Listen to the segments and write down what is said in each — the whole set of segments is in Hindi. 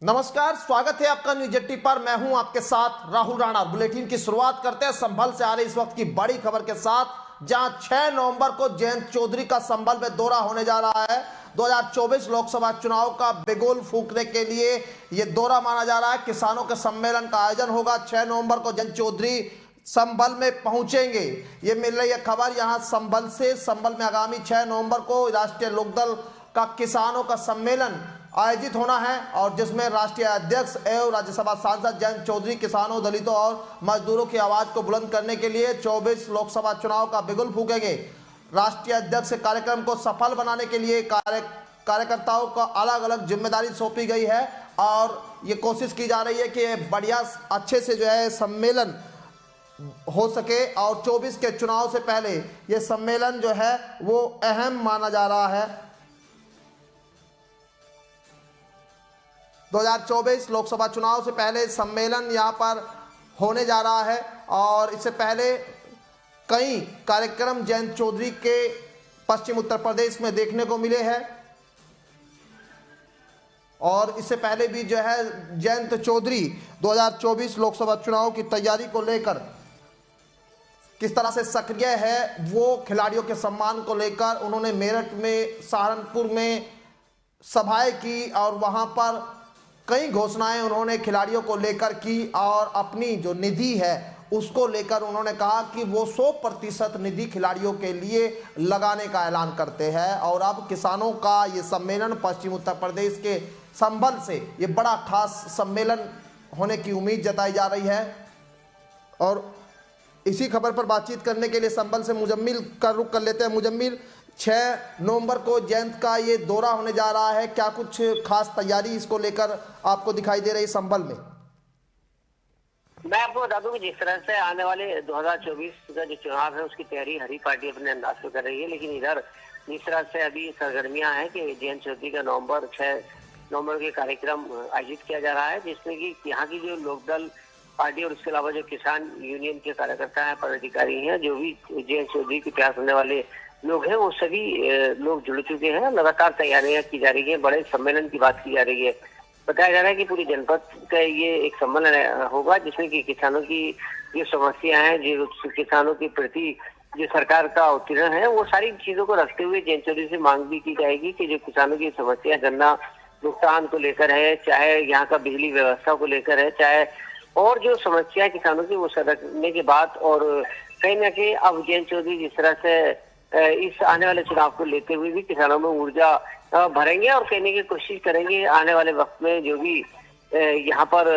नमस्कार, स्वागत है आपका न्यूज 80 पर। मैं हूं आपके साथ राहुल राणा। बुलेटिन की शुरुआत करते हैं संभल से आ रही इस वक्त की बड़ी खबर के साथ, जहां 6 नवंबर को जयंत चौधरी का संभल में दौरा होने जा रहा है। 2024 लोकसभा चुनाव का बिगुल फूंकने के लिए यह दौरा माना जा रहा है। किसानों के सम्मेलन का आयोजन होगा। 6 नवंबर को जयंत चौधरी संभल में पहुंचेंगे, ये मिल रही है खबर यहां संभल से। संभल में आगामी 6 नवंबर को राष्ट्रीय लोकदल का किसानों का सम्मेलन आयोजित होना है, और जिसमें राष्ट्रीय अध्यक्ष एवं राज्यसभा सांसद जयंत चौधरी किसानों, दलितों और मजदूरों की आवाज को बुलंद करने के लिए 24 लोकसभा चुनाव का बिगुल फूकेंगे। राष्ट्रीय अध्यक्ष कार्यक्रम को सफल बनाने के लिए कार्यकर्ताओं को अलग अलग जिम्मेदारी सौंपी गई है, और ये कोशिश की जा रही है कि बढ़िया अच्छे से जो है सम्मेलन हो सके, और 24 के चुनाव से पहले ये सम्मेलन जो है वो अहम माना जा रहा है। 2024 लोकसभा चुनाव से पहले सम्मेलन यहाँ पर होने जा रहा है, और इससे पहले कई कार्यक्रम जयंत चौधरी के पश्चिम उत्तर प्रदेश में देखने को मिले हैं, और इससे पहले भी जो है जयंत चौधरी 2024 लोकसभा चुनाव की तैयारी को लेकर किस तरह से सक्रिय है, वो खिलाड़ियों के सम्मान को लेकर उन्होंने मेरठ में, सहारनपुर में सभाएं की, और वहां पर कई घोषणाएं उन्होंने खिलाड़ियों को लेकर की, और अपनी जो निधि है उसको लेकर उन्होंने कहा कि वो 100% निधि खिलाड़ियों के लिए लगाने का ऐलान करते हैं। और अब किसानों का ये सम्मेलन पश्चिम उत्तर प्रदेश के संभल से ये बड़ा खास सम्मेलन होने की उम्मीद जताई जा रही है। और इसी खबर पर बातचीत करने के लिए संभल से मुजम्मिल का रुख कर लेते हैं। मुजम्मिल, 6 नवंबर को जयंत का ये दौरा होने जा रहा है, क्या कुछ खास तैयारी इसको लेकर आपको दिखाई दे रही है संभल में? मैं आपको बता दूं कि जिस तरह से आने वाले 2024 का जो चुनाव है उसकी तैयारी हरी पार्टी अपने अंदाज से कर रही है, लेकिन इधर जिस तरह से अभी सरगर्मियां हैं कि जयंत चौधरी का 6 नवंबर के कार्यक्रम आयोजित किया जा रहा है, जिसमें कि यहाँ की जो लोकदल पार्टी और उसके अलावा जो किसान यूनियन के कार्यकर्ता हैं, पदाधिकारी हैं, जो भी जयंत चौधरी के प्रयास करने वाले लोग हैं, वो सभी लोग जुड़ चुके हैं। लगातार तैयारियां की जा रही है, बड़े सम्मेलन की बात की जा रही है। बताया जा रहा है कि पूरी जनपद का ये एक सम्मेलन होगा, जिसमें कि किसानों की जो समस्या है, जो किसानों के प्रति जो सरकार का उत्तीर्ण है, वो सारी चीजों को रखते हुए जयंत चौधरी से मांग भी की जाएगी कि जो किसानों की समस्या गन्ना भुगतान को लेकर है, चाहे यहाँ का बिजली व्यवस्था को लेकर है, चाहे और जो समस्या किसानों की, वो सदरने के बाद, और कहीं ना कहीं अब जयंत चौधरी जिस तरह से इस आने वाले चुनाव को लेते हुए भी किसानों में ऊर्जा भरेंगे और कहने की कोशिश करेंगे आने वाले वक्त में जो भी यहाँ पर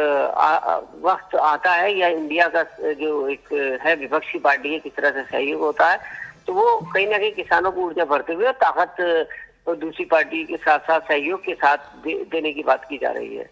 वक्त आता है, या इंडिया का जो एक है विपक्षी पार्टी है, किस तरह से सहयोग होता है, तो वो कहीं ना कहीं किसानों को ऊर्जा भरते हुए ताकत और दूसरी पार्टी के साथ साथ सहयोग के साथ देने की बात की जा रही है।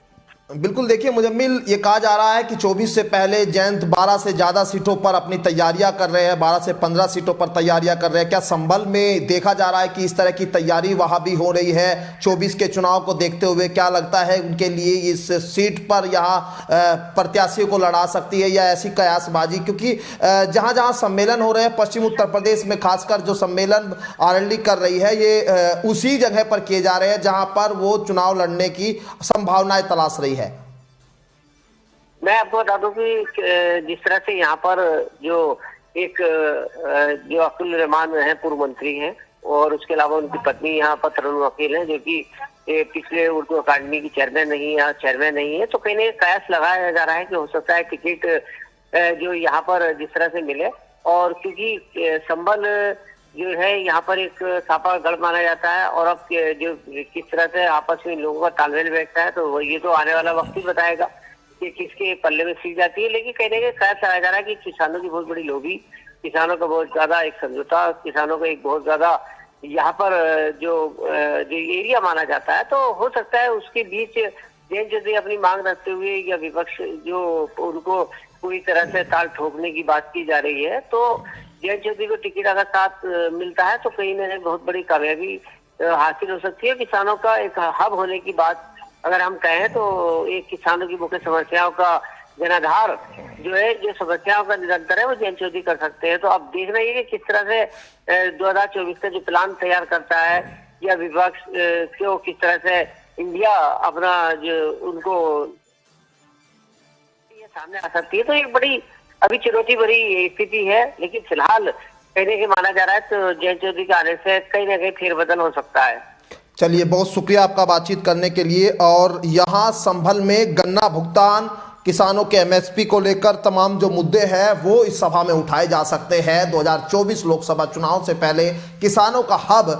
बिल्कुल, देखिए मुजम्मिल, ये कहा जा रहा है कि 24 से पहले जयंत 12 से ज़्यादा सीटों पर अपनी तैयारियां कर रहे हैं, 12 से 15 सीटों पर तैयारियां कर रहे हैं। क्या संभल में देखा जा रहा है कि इस तरह की तैयारी वहां भी हो रही है 24 के चुनाव को देखते हुए? क्या लगता है उनके लिए इस सीट पर यहाँ प्रत्याशियों को लड़ा सकती है, या ऐसी कयासबाजी? क्योंकि जहाँ जहाँ सम्मेलन हो रहे हैं पश्चिम उत्तर प्रदेश में, खासकर जो सम्मेलन आरएलडी कर रही है, ये उसी जगह पर किए जा रहे हैं जहाँ पर वो चुनाव लड़ने की संभावनाएं तलाश रही है। मैं आपको बता दूं कि जिस तरह से यहाँ पर जो अब्दुल रहमान है, पूर्व मंत्री हैं, और उसके अलावा उनकी पत्नी यहाँ पर तरुण वकील हैं, जो कि पिछले उर्दू अकादमी की चेयरमैन नहीं है, तो कहीं ना कयास लगाया जा रहा है कि हो सकता है टिकट जो यहाँ पर जिस तरह से मिले। और क्योंकि संभल जो है यहाँ पर एक सापा गढ़ माना जाता है, और अब जो किस तरह से आपस में लोगों का तालमेल बैठता है, तो ये तो आने वाला वक्त ही बताएगा कि किसके पल्ले में सीट जाती है। लेकिन कहने का कयास लगाया जा रहा है कि किसानों की बहुत बड़ी लॉबी, किसानों का बहुत ज्यादा एक समझौता, किसानों का एक बहुत ज्यादा यहाँ पर जो एरिया माना जाता है, तो हो सकता है उसके बीच जयंत चौधरी अपनी मांग रखते हुए, या विपक्ष जो उनको पूरी तरह से ताल ठोकने की बात की जा रही है, तो जयंत चौधरी को टिकट अगर साथ मिलता है तो कहीं ना कहीं बहुत बड़ी कामयाबी हासिल हो सकती है। किसानों का एक हब होने की बात अगर हम कहें, तो एक किसानों की मुख्य समस्याओं का जनाधार जो है, जो समस्याओं का निरंतर है, वो जयंत चौधरी कर सकते हैं। तो अब देखना ये कि किस तरह से 2024 का जो प्लान तैयार करता है, या विपक्ष को किस तरह से इंडिया अपना जो उनको ये सामने आ सकती है। तो एक बड़ी अभी चुनौती भरी स्थिति है, लेकिन फिलहाल कहीं ना कहीं माना जा रहा है तो जयंत चौधरी के आने से कहीं ना कहीं फेरबदल हो सकता है। चलिए, बहुत शुक्रिया आपका बातचीत करने के लिए। और यहाँ संभल में गन्ना भुगतान, किसानों के एमएसपी को लेकर तमाम जो मुद्दे हैं वो इस सभा में उठाए जा सकते हैं। 2024 लोकसभा चुनाव से पहले किसानों का हब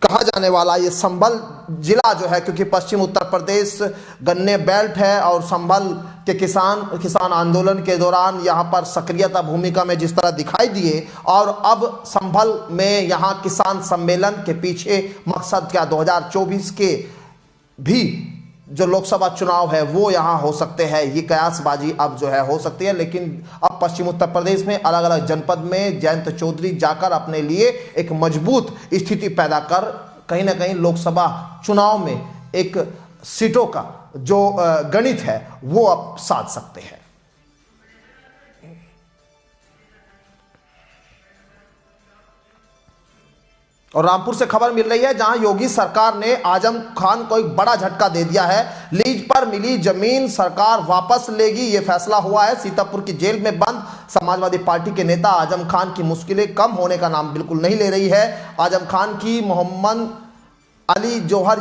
कहा जाने वाला ये संभल जिला जो है, क्योंकि पश्चिम उत्तर प्रदेश गन्ने बेल्ट है और संभल के किसान आंदोलन के दौरान यहाँ पर सक्रियता भूमिका में जिस तरह दिखाई दिए, और अब संभल में यहाँ किसान सम्मेलन के पीछे मकसद क्या 2024 के भी जो लोकसभा चुनाव है वो यहाँ हो सकते हैं, ये कयासबाजी अब जो है हो सकती है। लेकिन अब पश्चिम उत्तर प्रदेश में अलग अलग जनपद में जयंत चौधरी जाकर अपने लिए एक मजबूत स्थिति पैदा कर कहीं ना कहीं लोकसभा चुनाव में एक सीटों का जो गणित है वो अब साध सकते हैं। और रामपुर से खबर मिल रही है जहां योगी सरकार ने आजम खान को एक बड़ा झटका दे दिया है। लीज पर मिली जमीन सरकार वापस लेगी, यह फैसला हुआ है। सीतापुर की जेल में बंद समाजवादी पार्टी के नेता आजम खान की मुश्किलें कम होने का नाम बिल्कुल नहीं ले रही है। आजम खान की मोहम्मद अली जौहर